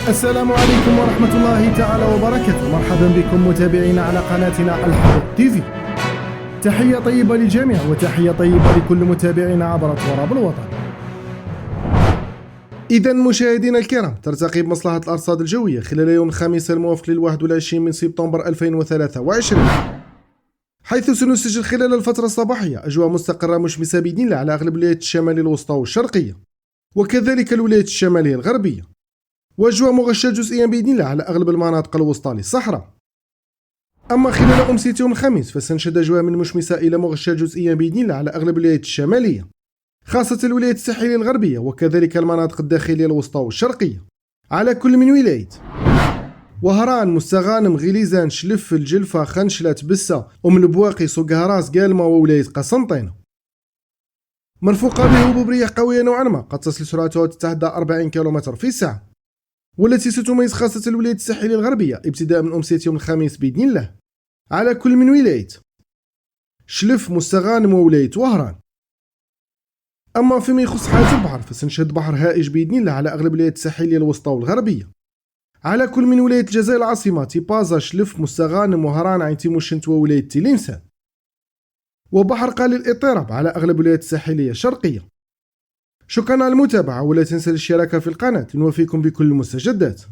السلام عليكم ورحمة الله تعالى وبركاته. مرحبا بكم متابعينا على قناتنا الحدث تي في. تحية طيبة للجميع وتحية طيبة لكل متابعينا عبر تراب الوطن. إذا مشاهدينا الكرام، ترتقي مصلحة الأرصاد الجوية خلال يوم الخميس الموافق لل 21 من سبتمبر 2023، حيث سنسجل خلال الفترة الصباحية أجواء مستقرة مشمسة بإذن الله على أغلب الولايات الشمالية الوسطى والشرقية، وكذلك الولايات الشمالية الغربية، وأجواء مغشاة جزئيا بإذن الله على أغلب المناطق الوسطى للصحراء. أما خلال أمسية يوم الخميس فسنشهد أجواء من مشمسة إلى مغشاة جزئيا بإذن الله على أغلب الولايات الشمالية، خاصة الولايات الساحلية الغربية وكذلك المناطق الداخلية الوسطى والشرقية، على كل من ولاية وهران، مستغانم، غليزان، شلف، الجلفة، خنشلة، بسة، أم البواقي، سوق هراس، قالمة وولاية قسنطينة، مرفوقة بهبوب رياح قوية نوعا ما قد تصل سرعتها تتعدى 40 كم في الساعة، والتي ستميز خاصة الولايات الساحلية الغربية ابتداء من أمسية يوم الخميس بإذن الله على كل من ولاية شلف، مستغانم وولاية وهران. أما فيما يخص حالة البحر فسنشهد بحر هائج بإذن الله على أغلب الولايات الساحلية الوسطى والغربية، على كل من ولاية الجزائر العاصمة، تيبازا، شلف، مستغانم وهران، عين تيموشنت وولاية تلمسان، وبحر قليل الاضطراب على أغلب الولايات الساحلية الشرقية. شكرا على المتابعة، ولا تنسى الاشتراك في القناة لنوفيكم بكل المستجدات.